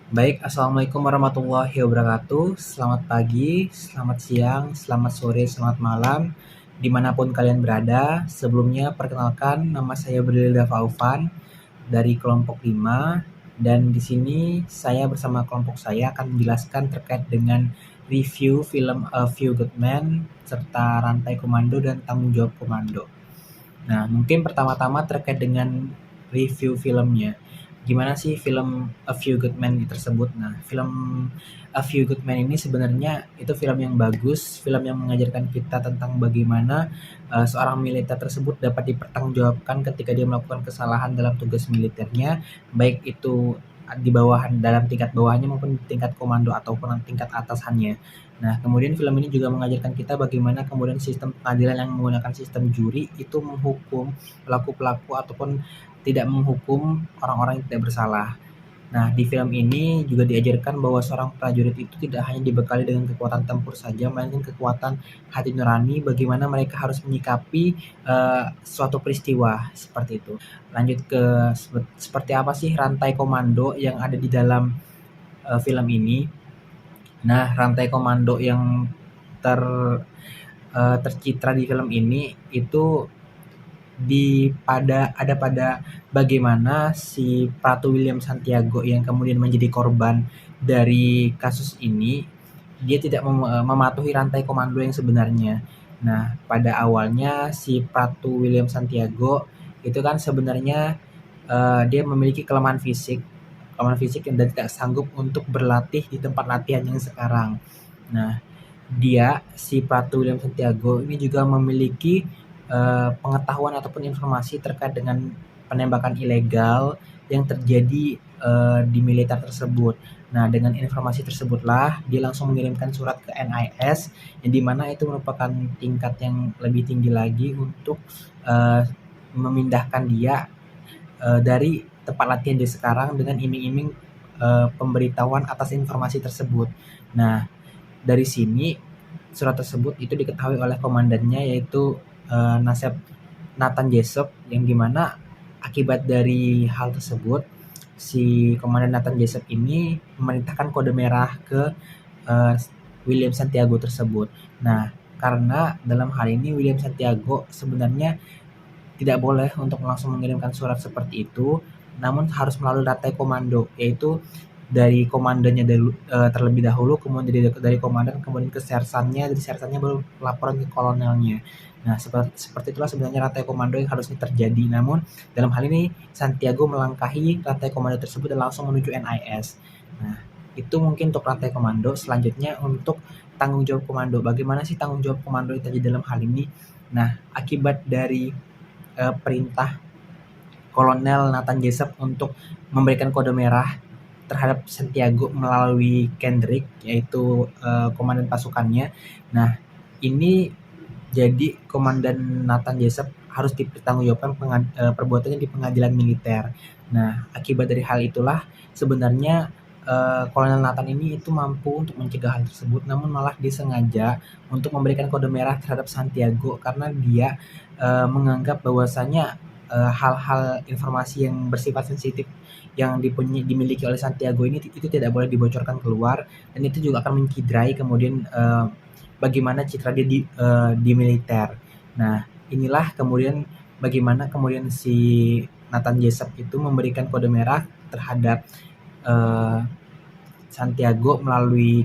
Baik, Assalamualaikum warahmatullahi wabarakatuh. Selamat pagi, selamat siang, selamat sore, selamat malam, dimanapun kalian berada. Sebelumnya, perkenalkan nama saya Brilda Faufan dari kelompok 5, dan di sini saya bersama kelompok saya akan menjelaskan terkait dengan review film A Few Good Men, serta rantai komando dan tanggung jawab komando. Nah, mungkin pertama-tama terkait dengan review filmnya. Gimana sih film A Few Good Men tersebut? Nah, film A Few Good Men ini sebenarnya itu film yang bagus, film yang mengajarkan kita tentang bagaimana seorang militer tersebut dapat dipertanggungjawabkan ketika dia melakukan kesalahan dalam tugas militernya, baik itu di bawahan dalam tingkat bawahnya maupun tingkat komando ataupun tingkat atasannya. Nah, kemudian film ini juga mengajarkan kita bagaimana kemudian sistem pengadilan yang menggunakan sistem juri itu menghukum pelaku-pelaku ataupun tidak menghukum orang-orang yang tidak bersalah. Nah, di film ini juga diajarkan bahwa seorang prajurit itu tidak hanya dibekali dengan kekuatan tempur saja, melainkan kekuatan hati nurani bagaimana mereka harus menyikapi suatu peristiwa seperti itu. Lanjut ke seperti apa sih rantai komando yang ada di dalam film ini. Nah, rantai komando yang ter tercitra di film ini itu pada bagaimana si Pratu William Santiago yang kemudian menjadi korban dari kasus ini, dia tidak mematuhi rantai komando yang sebenarnya. Nah, pada awalnya si Pratu William Santiago itu kan sebenarnya dia memiliki kelemahan fisik dan tidak sanggup untuk berlatih di tempat latihan yang sekarang. Nah, si Pratu William Santiago ini juga memiliki pengetahuan ataupun informasi terkait dengan penembakan ilegal yang terjadi di militer tersebut. Nah, dengan informasi tersebutlah dia langsung mengirimkan surat ke NIS, yang dimana itu merupakan tingkat yang lebih tinggi lagi untuk memindahkan dia dari tempat latihan dia sekarang dengan iming-iming pemberitahuan atas informasi tersebut. Nah, dari sini surat tersebut itu diketahui oleh komandannya, yaitu Nasep Nathan Jessup, yang dimana akibat dari hal tersebut si komandan Nathan Jessup ini memerintahkan kode merah ke William Santiago tersebut. Nah, karena dalam hal ini William Santiago sebenarnya tidak boleh untuk langsung mengirimkan surat seperti itu, namun harus melalui rantai komando, yaitu dari komandannya terlebih dahulu, kemudian dari komandan, kemudian ke sersannya, dari sersannya baru laporan ke kolonelnya. Nah, seperti itulah sebenarnya rantai komando yang harusnya terjadi. Namun dalam hal ini Santiago melangkahi rantai komando tersebut dan langsung menuju NIS. Nah, itu mungkin untuk rantai komando. Selanjutnya untuk tanggung jawab komando. Bagaimana sih tanggung jawab komando yang terjadi dalam hal ini? Nah, akibat dari perintah Kolonel Nathan Jessup untuk memberikan kode merah terhadap Santiago melalui Kendrick, yaitu komandan pasukannya. Nah, ini jadi komandan Nathan Jessup harus dipertanggungjawabkan perbuatannya di pengadilan militer. Nah, akibat dari hal itulah sebenarnya Kolonel Nathan ini itu mampu untuk mencegah hal tersebut, namun malah disengaja untuk memberikan kode merah terhadap Santiago karena dia menganggap bahwasanya hal-hal informasi yang bersifat sensitif yang dimiliki oleh Santiago ini itu tidak boleh dibocorkan keluar, dan itu juga akan mencederai kemudian bagaimana citra dia di militer. Nah, inilah kemudian bagaimana kemudian si Nathan Jessup itu memberikan kode merah terhadap Santiago melalui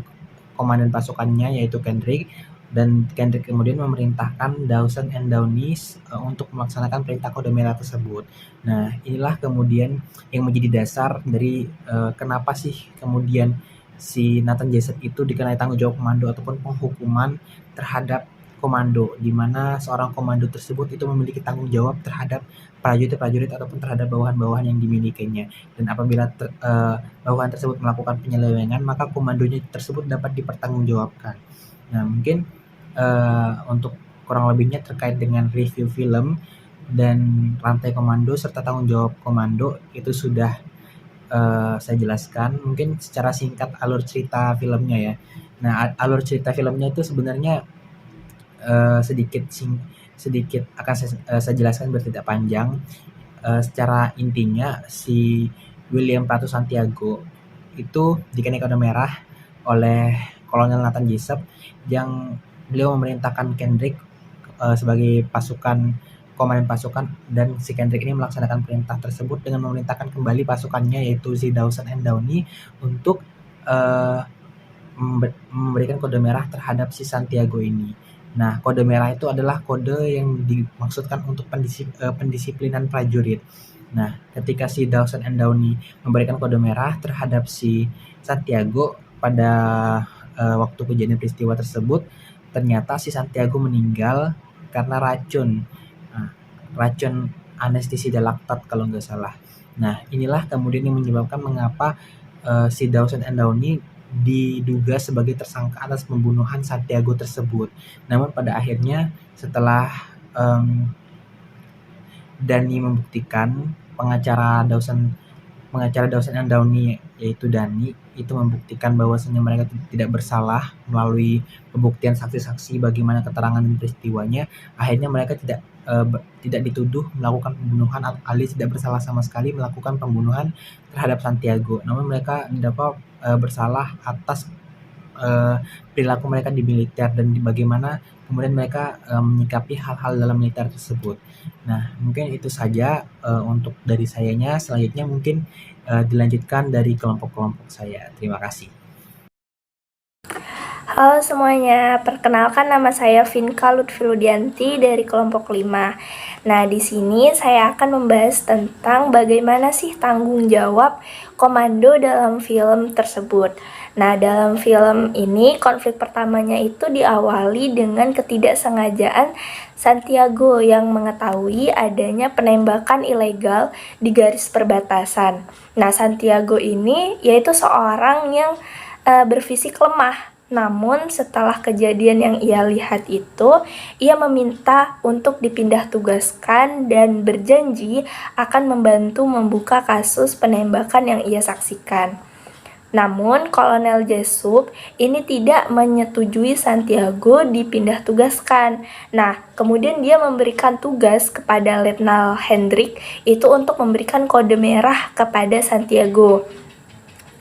komandan pasukannya, yaitu Kendrick, dan Kendrick kemudian memerintahkan Dawson and Downies untuk melaksanakan perintah kode merah tersebut. Nah, inilah kemudian yang menjadi dasar dari kenapa sih kemudian si Nathan Jessup itu dikenai tanggung jawab komando ataupun penghukuman terhadap komando, di mana seorang komando tersebut itu memiliki tanggung jawab terhadap prajurit-prajurit ataupun terhadap bawahan-bawahan yang dimilikinya. Dan apabila bawahan tersebut melakukan penyelewengan, maka komandonya tersebut dapat dipertanggungjawabkan. Nah, mungkin untuk kurang lebihnya terkait dengan review film dan rantai komando serta tanggung jawab komando itu sudah saya jelaskan. Mungkin secara singkat alur cerita filmnya ya. Nah, alur cerita filmnya itu sebenarnya sedikit akan saya jelaskan biar tidak panjang. Secara intinya si William Pratu Santiago itu dikenai kode merah oleh Kolonel Nathan Jessup yang beliau memerintahkan Kendrick sebagai komandan pasukan, dan si Kendrick ini melaksanakan perintah tersebut dengan memerintahkan kembali pasukannya yaitu si Dawson and Downey untuk memberikan kode merah terhadap si Santiago ini. Nah, kode merah itu adalah kode yang dimaksudkan untuk pendisiplinan prajurit. Nah, ketika si Dawson and Downey memberikan kode merah terhadap si Santiago pada waktu kejadian peristiwa tersebut, ternyata si Santiago meninggal karena racun anestesida laktat kalau nggak salah. Nah, inilah kemudian yang menyebabkan mengapa si Dawson and Downey diduga sebagai tersangka atas pembunuhan Santiago tersebut. Namun pada akhirnya setelah Dani membuktikan, pengacara Dawson and Downey yaitu Dani itu membuktikan bahwasanya mereka tidak bersalah melalui pembuktian saksi-saksi bagaimana keterangan dan peristiwanya. Akhirnya mereka tidak dituduh melakukan pembunuhan alias tidak bersalah sama sekali melakukan pembunuhan terhadap Santiago. Namun mereka didakwa bersalah atas perilaku mereka di militer dan bagaimana kemudian mereka menyikapi hal-hal dalam militer tersebut. Nah, mungkin itu saja untuk dari sayanya. Selanjutnya mungkin dilanjutkan dari kelompok-kelompok saya. Terima kasih. Halo semuanya, perkenalkan nama saya Vinka Lutfiludianti dari kelompok 5. Nah, di sini saya akan membahas tentang bagaimana sih tanggung jawab komando dalam film tersebut. Nah, dalam film ini konflik pertamanya itu diawali dengan ketidaksengajaan Santiago yang mengetahui adanya penembakan ilegal di garis perbatasan. Nah, Santiago ini yaitu seorang yang berfisik lemah. Namun setelah kejadian yang ia lihat itu, ia meminta untuk dipindah tugaskan dan berjanji akan membantu membuka kasus penembakan yang ia saksikan. Namun Kolonel Jessup ini tidak menyetujui Santiago dipindah tugaskan. Nah, kemudian dia memberikan tugas kepada Letnan Hendrik itu untuk memberikan kode merah kepada Santiago.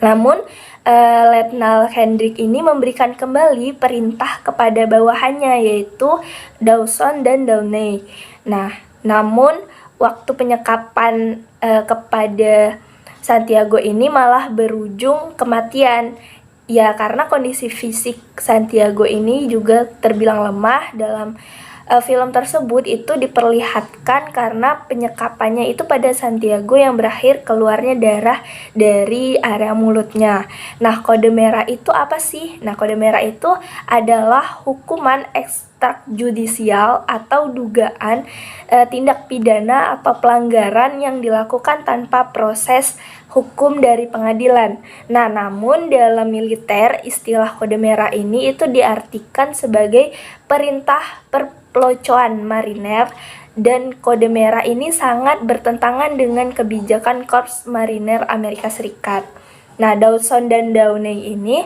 Namun Letnan Hendrik ini memberikan kembali perintah kepada bawahannya yaitu Dawson dan Downey. Nah, namun waktu penyekapan kepada Santiago ini malah berujung kematian. Ya, karena kondisi fisik Santiago ini juga terbilang lemah. Dalam film tersebut itu diperlihatkan karena penyekapannya itu pada Santiago yang berakhir keluarnya darah dari area mulutnya. Nah, kode merah itu apa sih? Nah, kode merah itu adalah hukuman ekstrakjudisial atau dugaan tindak pidana atau pelanggaran yang dilakukan tanpa proses hukum dari pengadilan. Nah, namun dalam militer istilah kode merah ini itu diartikan sebagai perintah perpeloncoan mariner, dan kode merah ini sangat bertentangan dengan kebijakan Korps Mariner Amerika Serikat. Nah, Dawson dan Downey ini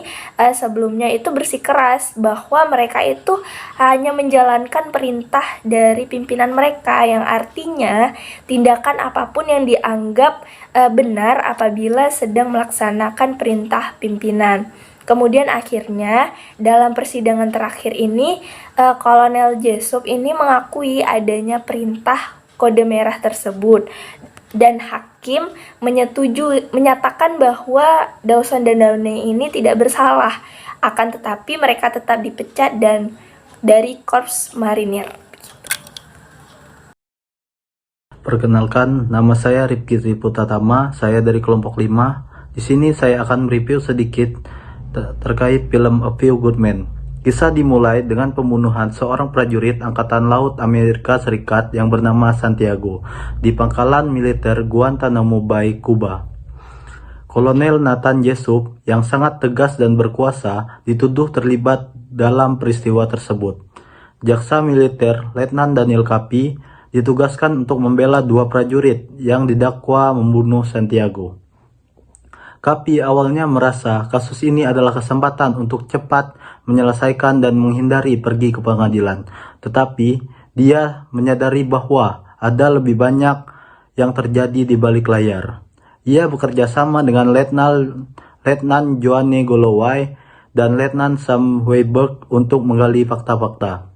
sebelumnya itu bersikeras bahwa mereka itu hanya menjalankan perintah dari pimpinan mereka, yang artinya tindakan apapun yang dianggap benar apabila sedang melaksanakan perintah pimpinan. Kemudian akhirnya dalam persidangan terakhir ini Kolonel Jessup ini mengakui adanya perintah kode merah tersebut, dan hakim menyatakan bahwa Dawson dan Downey ini tidak bersalah, akan tetapi mereka tetap dipecat dan dari Korps Marinir. Perkenalkan, nama saya Rifki Triputatama, saya dari kelompok 5. Di sini saya akan mereview sedikit terkait film A Few Good Men. Kisah dimulai dengan pembunuhan seorang prajurit Angkatan Laut Amerika Serikat yang bernama Santiago di pangkalan militer Guantanamo Bay, Kuba. Kolonel Nathan Jessup yang sangat tegas dan berkuasa dituduh terlibat dalam peristiwa tersebut. Jaksa militer Letnan Daniel Kapi ditugaskan untuk membela dua prajurit yang didakwa membunuh Santiago. Kapi awalnya merasa kasus ini adalah kesempatan untuk cepat menyelesaikan dan menghindari pergi ke pengadilan. Tetapi dia menyadari bahwa ada lebih banyak yang terjadi di balik layar. Ia bekerja sama dengan Letnan Letnan Joanne Goloway dan Letnan Sam Weiberg untuk menggali fakta-fakta.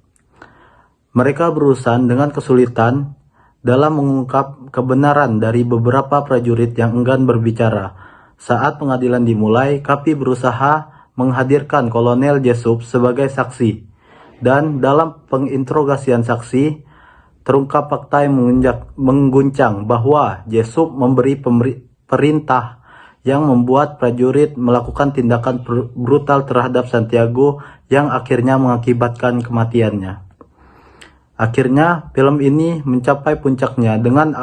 Mereka berurusan dengan kesulitan dalam mengungkap kebenaran dari beberapa prajurit yang enggan berbicara. Saat pengadilan dimulai, Kapi berusaha menghadirkan Kolonel Jessup sebagai saksi, dan dalam penginterogasian saksi, terungkap fakta yang mengguncang bahwa Jessup memberi perintah yang membuat prajurit melakukan tindakan brutal terhadap Santiago yang akhirnya mengakibatkan kematiannya. Akhirnya, film ini mencapai puncaknya dengan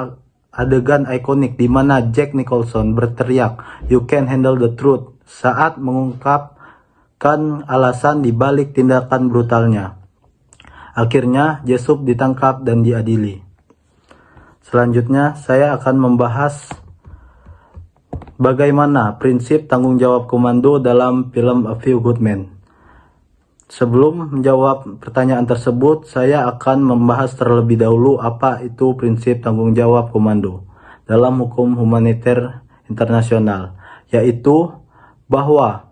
adegan ikonik di mana Jack Nicholson berteriak, "You can handle the truth," saat mengungkapkan alasan di balik tindakan brutalnya. Akhirnya, Jessup ditangkap dan diadili. Selanjutnya, saya akan membahas bagaimana prinsip tanggung jawab komando dalam film A Few Good Men. Sebelum menjawab pertanyaan tersebut, saya akan membahas terlebih dahulu apa itu prinsip tanggung jawab komando dalam hukum humaniter internasional, yaitu bahwa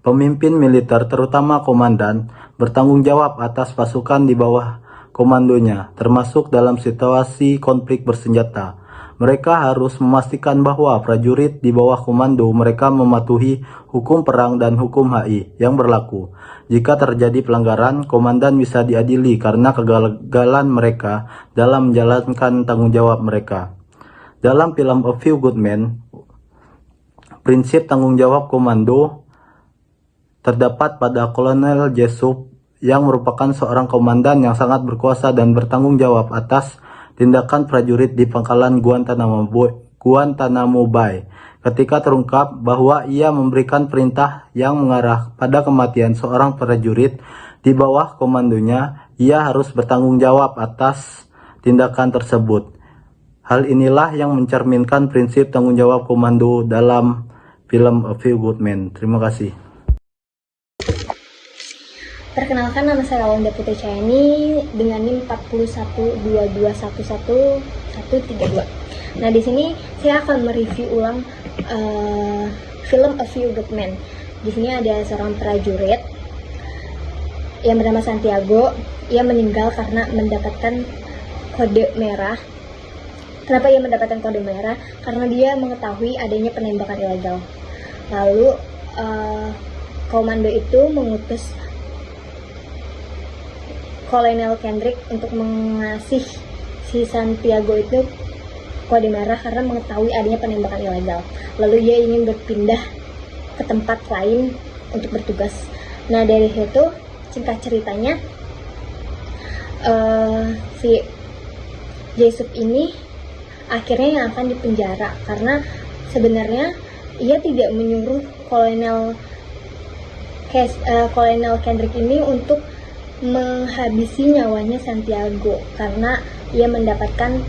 pemimpin militer, terutama komandan, bertanggung jawab atas pasukan di bawah komandonya, termasuk dalam situasi konflik bersenjata. Mereka harus memastikan bahwa prajurit di bawah komando mereka mematuhi hukum perang dan hukum HI yang berlaku. Jika terjadi pelanggaran, komandan bisa diadili karena kegagalan mereka dalam menjalankan tanggung jawab mereka. Dalam film A Few Good Men, prinsip tanggung jawab komando terdapat pada Kolonel Jessup yang merupakan seorang komandan yang sangat berkuasa dan bertanggung jawab atas tindakan prajurit di pangkalan Guantanamo Bay ketika terungkap bahwa ia memberikan perintah yang mengarah pada kematian seorang prajurit di bawah komandonya. Ia harus bertanggung jawab atas tindakan tersebut. Hal inilah yang mencerminkan prinsip tanggung jawab komando dalam film A Few Good Men. Terima kasih. Perkenalkan, nama saya Lawanda Putri Cayani dengan NIM 4122113132. Nah, di sini saya akan mereview ulang film A Few Good Men. Di sini ada seorang prajurit yang bernama Santiago. Ia meninggal karena mendapatkan kode merah. Kenapa ia mendapatkan kode merah? Karena dia mengetahui adanya penembakan ilegal. Lalu komando itu mengutus Kolonel Kendrick untuk mengasih si Santiago itu kode merah karena mengetahui adanya penembakan ilegal. Lalu ia ingin berpindah ke tempat lain untuk bertugas. Nah, dari situ singkat ceritanya si Jessup ini akhirnya yang akan dipenjara karena sebenarnya ia tidak menyuruh Kolonel Kendrick ini untuk menghabisi nyawanya Santiago karena ia mendapatkan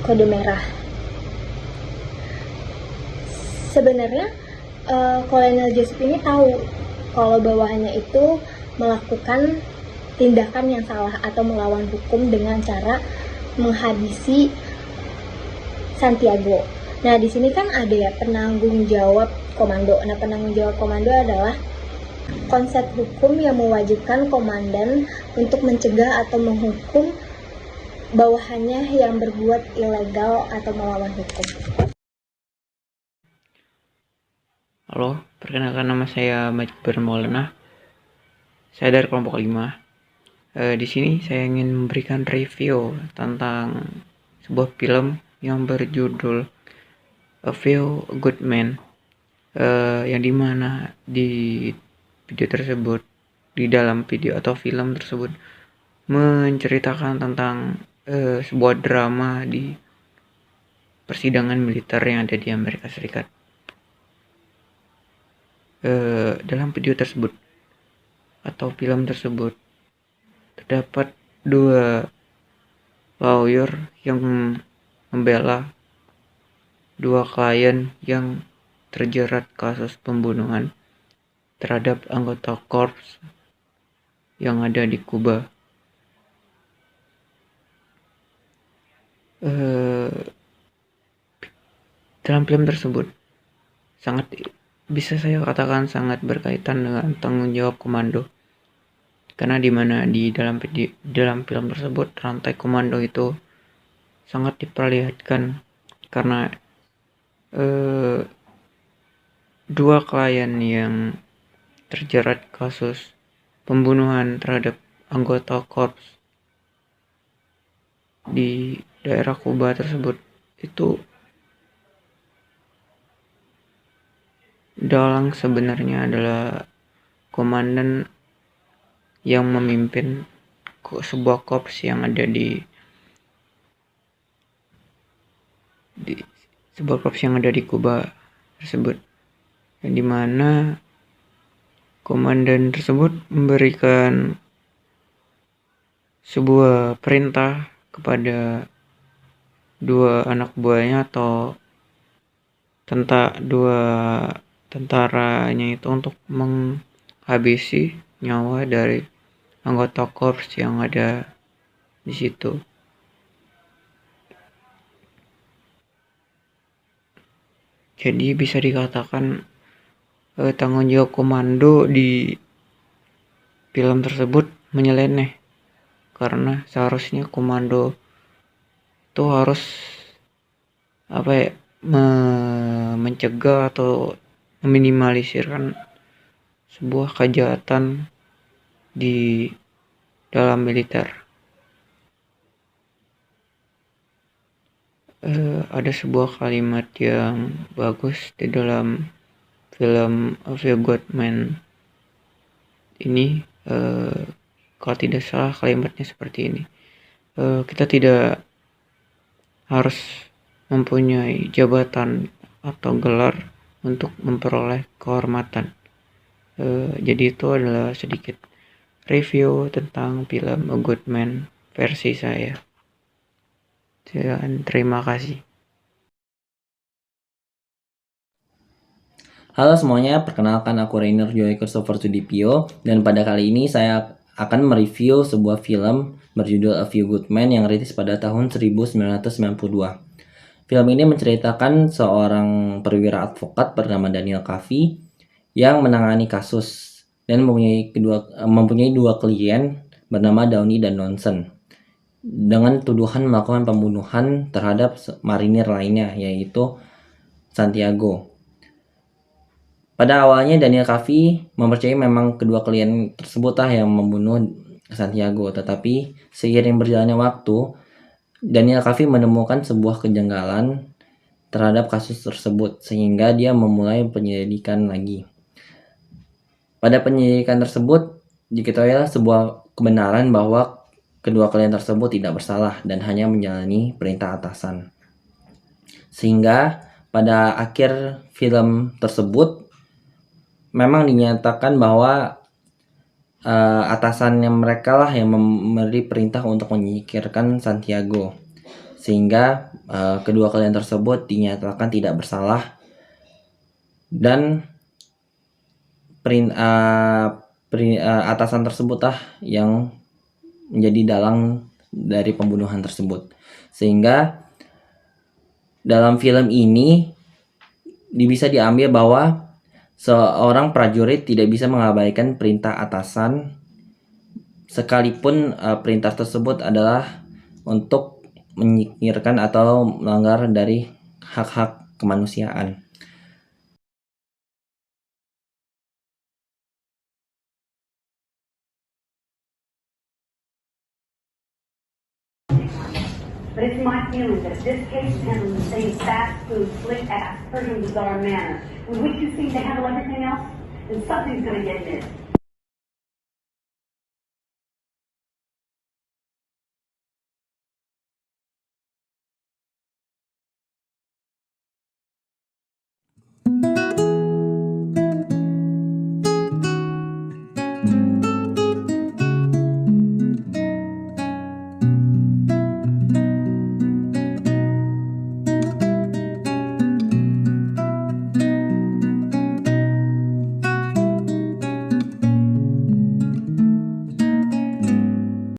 kode merah. Sebenarnya Kolonel Jessup ini tahu kalau bawahannya itu melakukan tindakan yang salah atau melawan hukum dengan cara menghabisi Santiago. Nah, di sini kan ada ya penanggung jawab komando. Nah, penanggung jawab komando adalah konsep hukum yang mewajibkan komandan untuk mencegah atau menghukum bawahannya yang berbuat ilegal atau melawan hukum. Halo, perkenalkan nama saya Majid Maulana. Saya dari kelompok 5. Di sini saya ingin memberikan review tentang sebuah film yang berjudul A Few Good Men, yang dimana di video tersebut, di dalam video atau film tersebut menceritakan tentang sebuah drama di persidangan militer yang ada di Amerika Serikat. Dalam video tersebut atau film tersebut terdapat dua lawyer yang membela dua klien yang terjerat kasus pembunuhan terhadap anggota korps yang ada di Kuba. Dalam film tersebut sangat bisa saya katakan sangat berkaitan dengan tanggung jawab komando. Karena di dalam film tersebut rantai komando itu sangat diperlihatkan karena eh, dua klien yang terjerat kasus pembunuhan terhadap anggota korps di daerah Kuba tersebut itu Dalang sebenarnya adalah komandan yang memimpin sebuah korps yang ada di sebuah korps yang ada di Kuba tersebut, yang dimana komandan tersebut memberikan sebuah perintah kepada dua anak buahnya atau dua tentaranya itu untuk menghabisi nyawa dari anggota korps yang ada di situ. Jadi bisa dikatakan tanggung jawab komando di film tersebut menyeleneh, karena seharusnya komando itu harus mencegah atau meminimalisirkan sebuah kejahatan di dalam militer. Ada sebuah kalimat yang bagus di dalam film A Few Good Men ini, kalau tidak salah kalimatnya seperti ini: kita tidak harus mempunyai jabatan atau gelar untuk memperoleh kehormatan. Jadi itu adalah sedikit review tentang film A Good Man versi saya. Dan terima kasih. Halo semuanya, perkenalkan aku Rainer Joy Christopher Sudipyo, dan pada kali ini saya akan mereview sebuah film berjudul A Few Good Men yang rilis pada tahun 1992. Film ini menceritakan seorang perwira advokat bernama Daniel Kavi yang menangani kasus dan mempunyai dua klien bernama Downey dan Nonsen dengan tuduhan melakukan pembunuhan terhadap marinir lainnya, yaitu Santiago. Pada awalnya Daniel Kavi mempercayai memang kedua klien tersebut yang membunuh Santiago, tetapi seiring berjalannya waktu, Daniel Kavi menemukan sebuah kejanggalan terhadap kasus tersebut sehingga dia memulai penyelidikan lagi. Pada penyelidikan tersebut diketahui sebuah kebenaran bahwa kedua klien tersebut tidak bersalah dan hanya menjalani perintah atasan. Sehingga pada akhir film tersebut memang dinyatakan bahwa atasannya mereka lah yang memberi perintah untuk menyingkirkan Santiago, sehingga kedua klien tersebut dinyatakan tidak bersalah dan atasan tersebut yang menjadi dalang dari pembunuhan tersebut. Sehingga dalam film ini bisa diambil bahwa seorang prajurit tidak bisa mengabaikan perintah atasan sekalipun perintah tersebut adalah untuk menyingkirkan atau melanggar dari hak-hak kemanusiaan. But it's my feeling that if this case is handled in the same fast food, slick ass, Persian bizarre manner with which you seem to handle everything else, then something's gonna get missed.